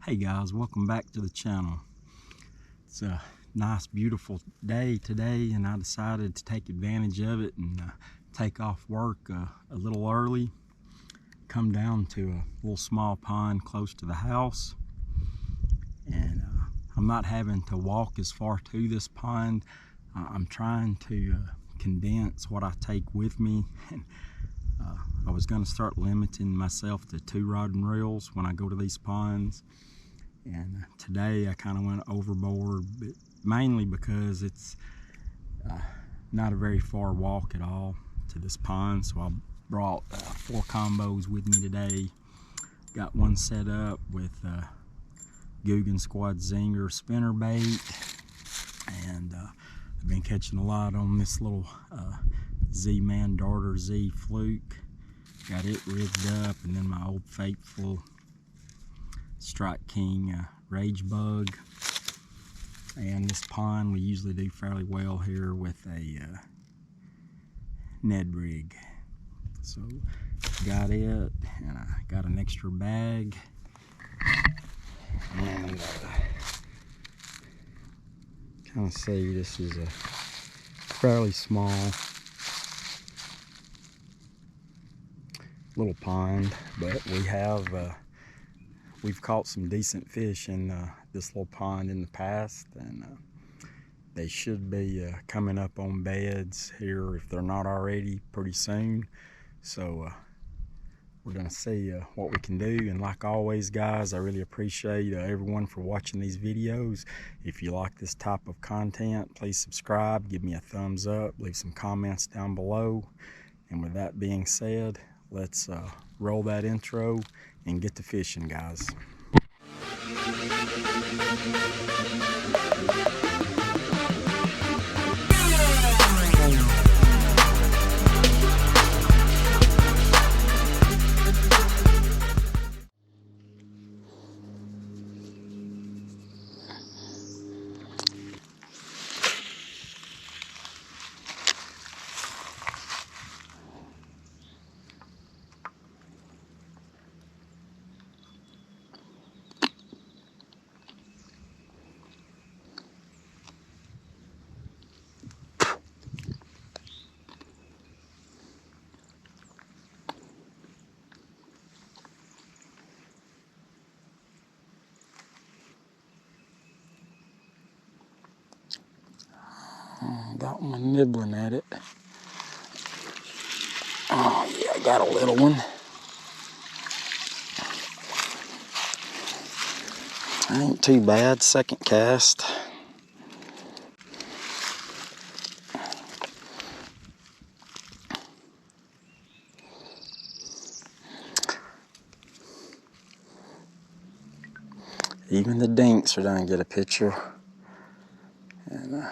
Hey guys, welcome back to the channel. It's a nice beautiful day today and I decided to take advantage of it and take off work a little early, come down to a little small pond close to the house, and I'm not having to walk as far to this pond. I'm trying to condense what I take with me, and I was going to start limiting myself to 2 rod and reels when I go to these ponds. And today I kind of went overboard, but mainly because it's not a very far walk at all to this pond. So I brought 4 combos with me today. Got one set up with Googan Squad Zinger spinner bait, and I've been catching a lot on this little Z-Man Darter Z fluke. Got it rigged up, and then my old faithful Strike King Rage Bug. And this pond we usually do fairly well here with a Ned rig. So got it, and I got an extra bag, and kind of see this is a fairly small little pond, but we have we've caught some decent fish in this little pond in the past, and they should be coming up on beds here, if they're not already, pretty soon. So we're gonna see what we can do. And like always guys, I really appreciate everyone for watching these videos. If you like this type of content, please subscribe, give me a thumbs up, leave some comments down below. And with that being said, let's roll that intro and get to fishing, guys. Got one nibbling at it. Oh yeah, I got a little one. Ain't too bad, second cast. Even the dinks are done get a picture. And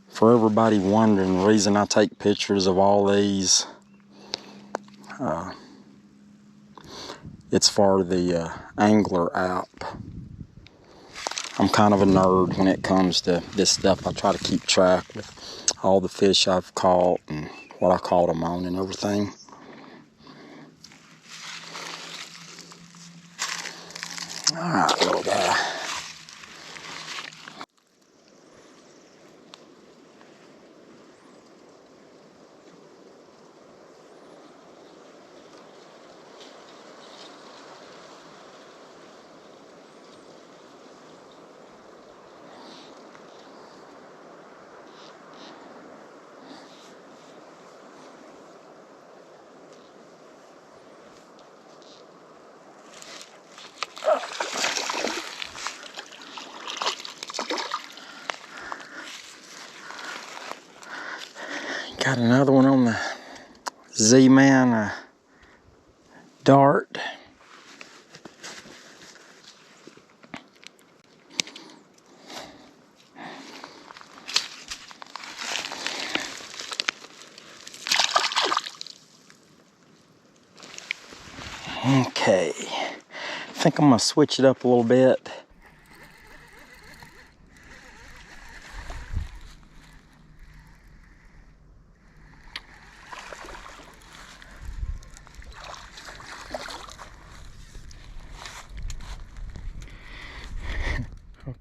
for everybody wondering, the reason I take pictures of all these, it's for the Angler app. I'm kind of a nerd when it comes to this stuff. I try to keep track with all the fish I've caught and what I caught them on and everything. All right, little guy. Got another one on the Z-Man Dart. Okay, I think I'm gonna switch it up a little bit.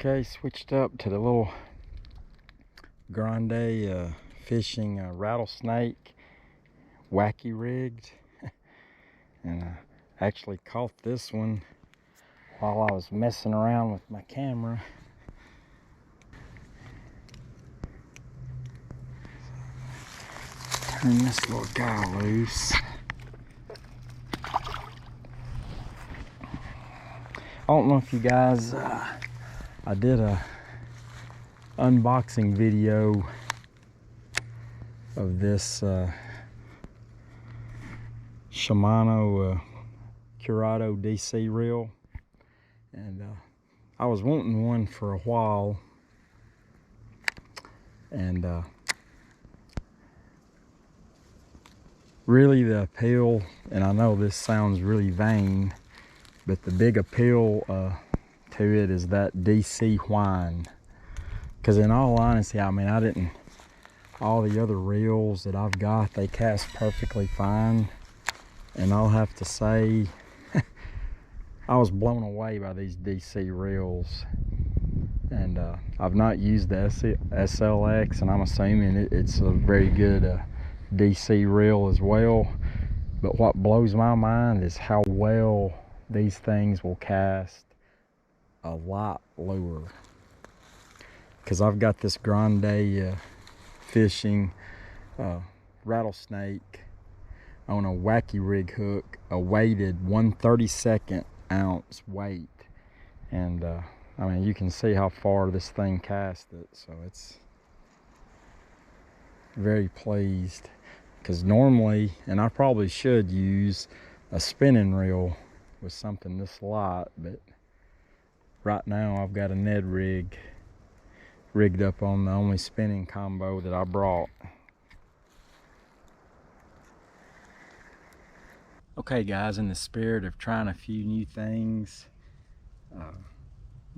Okay, switched up to the little grande fishing rattlesnake, wacky rigged. And I actually caught this one while I was messing around with my camera. Turn this little guy loose. I don't know if you guys, I did a unboxing video of this Shimano Curado DC reel, and I was wanting one for a while, and really the appeal, and I know this sounds really vain, but the big appeal to it is that DC whine. Because in all honesty, I mean, all the other reels that I've got, they cast perfectly fine. And I'll have to say, I was blown away by these DC reels. And I've not used the SLX, and I'm assuming it's a very good DC reel as well. But what blows my mind is how well these things will cast a lot lure. Because I've got this grande fishing rattlesnake on a wacky rig hook, a weighted 1/32 ounce weight, and I mean, you can see how far this thing cast it, so it's very pleased. Because normally, and I probably should use a spinning reel with something this light, but right now I've got a Ned rig rigged up on the only spinning combo that I brought. Okay guys, in the spirit of trying a few new things, I'm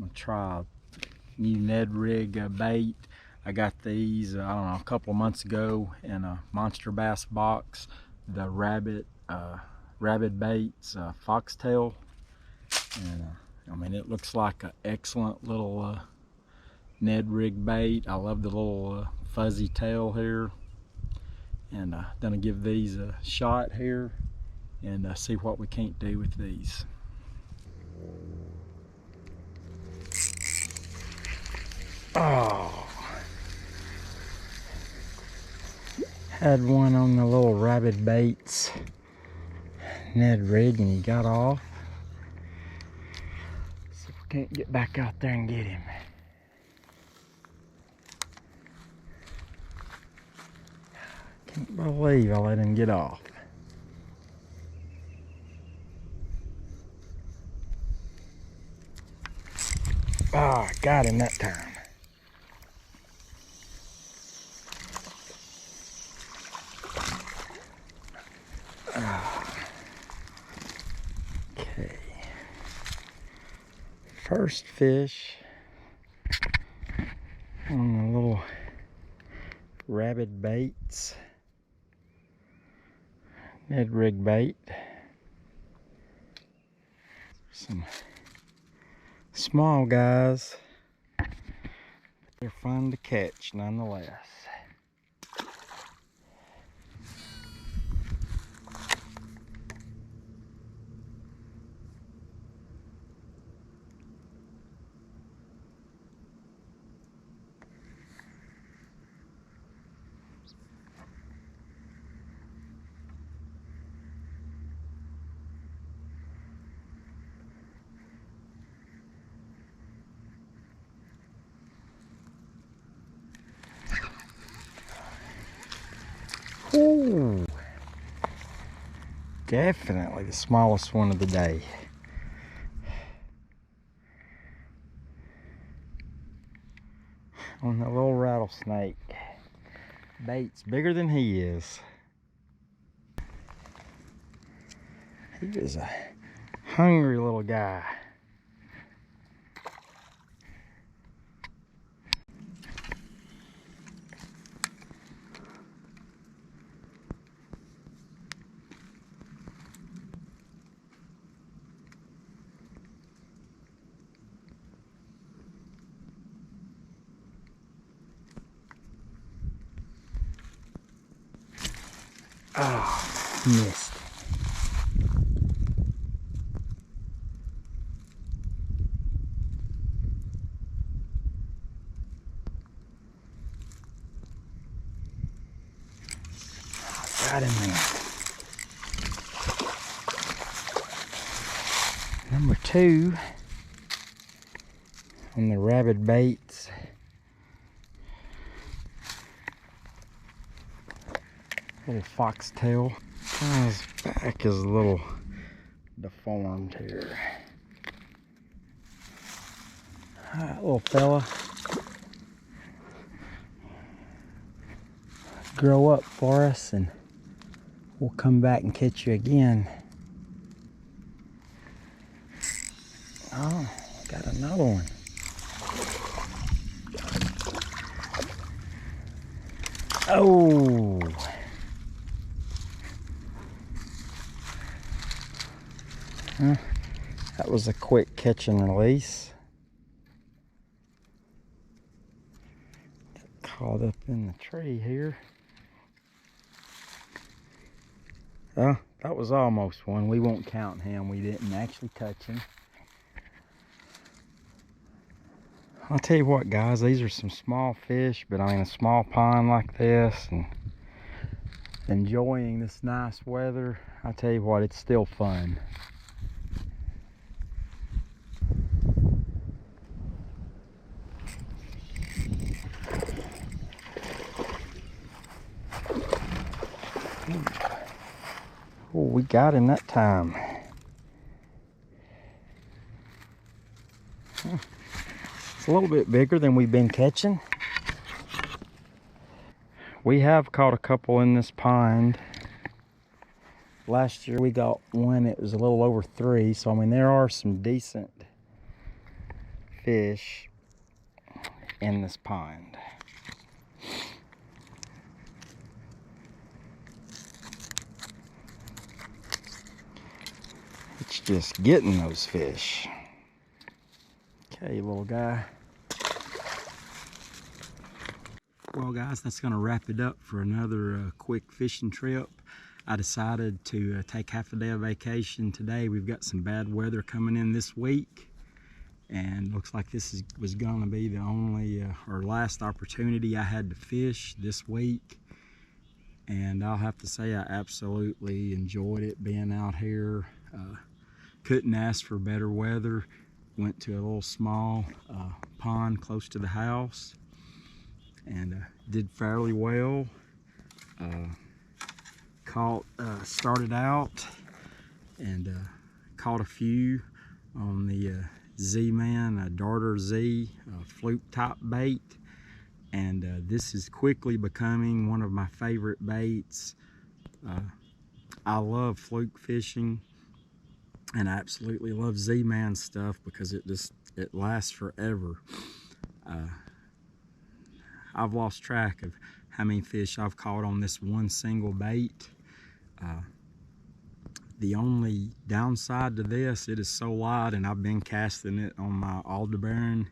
gonna try a new Ned rig bait. I got these, I don't know, a couple of months ago in a Monster Bass box, the Rabid Baits Foxtail. And I mean, it looks like an excellent little Ned rig bait. I love the little fuzzy tail here. And gonna give these a shot here and see what we can't do with these. Oh, had one on the little Rabid Baits Ned rig and he got off. So we can't get back out there and get him. Can't believe I let him get off. Ah, oh, got him that time. Okay. First fish on the little Rabid Baits Ned rig bait. Some small guys, but they're fun to catch nonetheless. Ooh, definitely the smallest one of the day. On the little rattlesnake. Bait's bigger than he is. He is a hungry little guy. Oh, missed. Got him there. Number 2 on the Rabid Baits. Little foxtail. His back is a little deformed here. Alright, little fella. Grow up for us and we'll come back and catch you again. Oh, got another one. Oh. That was a quick catch and release. Caught up in the tree here. Oh, that was almost one. We won't count him. We didn't actually touch him. I'll tell you what, guys, these are some small fish, but I mean a small pond like this and enjoying this nice weather, I tell you what, it's still fun. Oh, we got him that time. It's a little bit bigger than we've been catching. We have caught a couple in this pond. Last year we got one, it was a little over 3, so I mean there are some decent fish in this pond. It's just getting those fish. Okay, little guy. Well, guys, that's going to wrap it up for another quick fishing trip. I decided to take half a day of vacation today. We've got some bad weather coming in this week, and looks like this was going to be the only or last opportunity I had to fish this week. And I'll have to say I absolutely enjoyed it being out here. Couldn't ask for better weather. Went to a little small pond close to the house and did fairly well. Started out and caught a few on the Z-Man Darter Z fluke top bait, and this is quickly becoming one of my favorite baits. I love fluke fishing, and I absolutely love Z-Man stuff because it lasts forever. I've lost track of how many fish I've caught on this one single bait. The only downside to this, it is so light, and I've been casting it on my Aldebaran,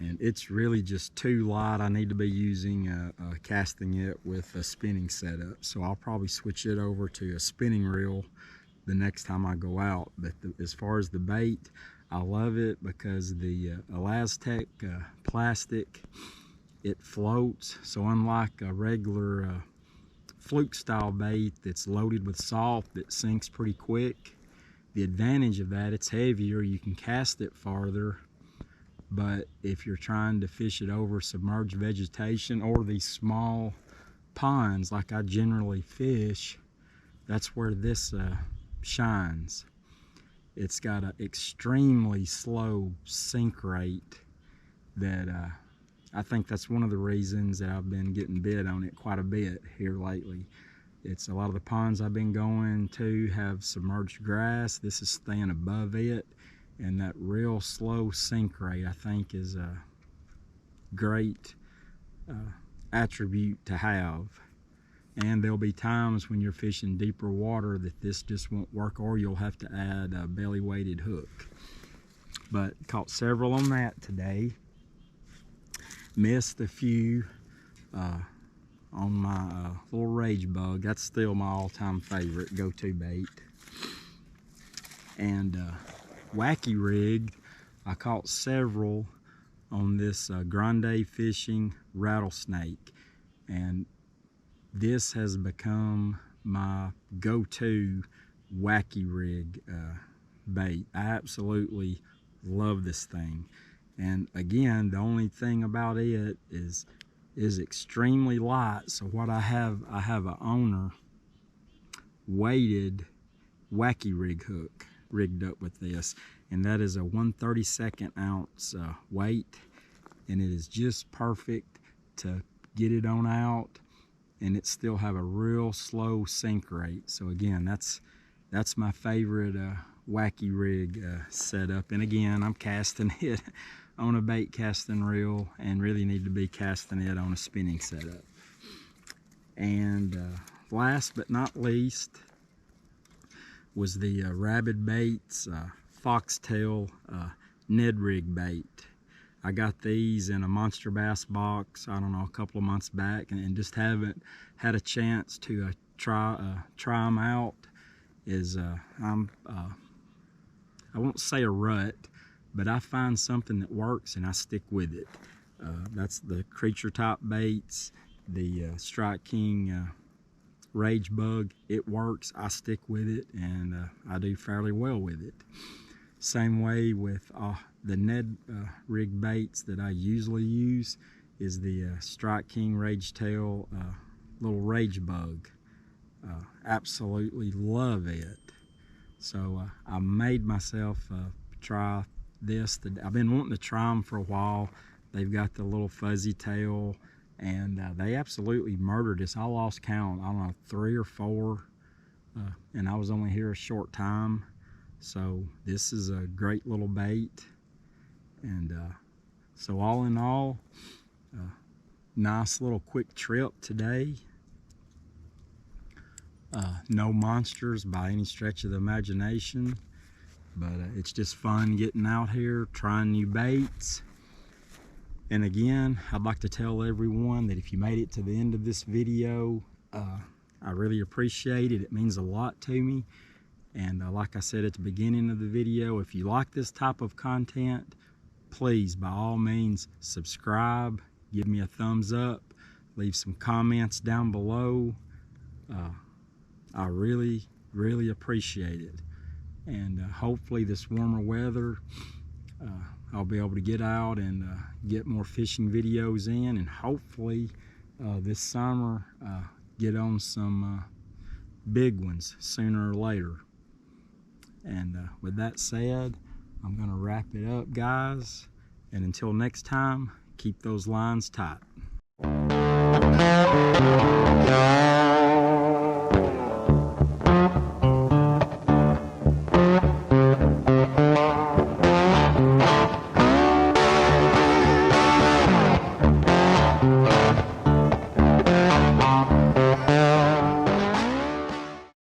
and it's really just too light. I need to be using casting it with a spinning setup, so I'll probably switch it over to a spinning reel the next time I go out. But as far as the bait, I love it because the Elastec plastic, it floats. So unlike a regular fluke style bait that's loaded with salt that sinks pretty quick, the advantage of that, it's heavier, you can cast it farther. But if you're trying to fish it over submerged vegetation or these small ponds like I generally fish, that's where this shines. It's got an extremely slow sink rate that I think that's one of the reasons that I've been getting bit on it quite a bit here lately. It's a lot of the ponds I've been going to have submerged grass. This is staying above it, and that real slow sink rate I think is a great attribute to have. And there'll be times when you're fishing deeper water that this just won't work, or you'll have to add a belly weighted hook. But caught several on that today. Missed a few on my little rage bug. That's still my all-time favorite go-to bait. And wacky rigged, I caught several on this Grande Fishing rattlesnake, and this has become my go-to wacky rig bait. I absolutely love this thing. And again, the only thing about it is extremely light. So what I have an owner weighted wacky rig hook rigged up with this, and that is a 1/32 ounce weight, and it is just perfect to get it on out, and it still have a real slow sink rate. So again, that's my favorite wacky rig setup. And again, I'm casting it on a bait casting reel, and really need to be casting it on a spinning setup. And last but not least was the Rabid Baits Foxtail Ned Rig bait. I got these in a Monster Bass box, I don't know, a couple of months back, and just haven't had a chance to try them out. I won't say a rut, but I find something that works and I stick with it. That's the Creature Type Baits, the Strike King Rage Bug. It works, I stick with it, and I do fairly well with it. Same way with the Ned rig baits that I usually use is the Strike King Rage Tail little Rage Bug. Absolutely love it. So I made myself try this. I've been wanting to try them for a while. They've got the little fuzzy tail, and they absolutely murdered this. I lost count, I don't know, 3 or 4, and I was only here a short time. So this is a great little bait. And so all in all, nice little quick trip today. No monsters by any stretch of the imagination, but it's just fun getting out here, trying new baits. And again, I'd like to tell everyone that if you made it to the end of this video, I really appreciate it. It means a lot to me. And like I said at the beginning of the video, if you like this type of content, please, by all means, subscribe, give me a thumbs up, leave some comments down below. I really, really appreciate it. And hopefully this warmer weather, I'll be able to get out and get more fishing videos in, and hopefully this summer get on some big ones sooner or later. And with that said, I'm gonna wrap it up, guys. And until next time, keep those lines tight.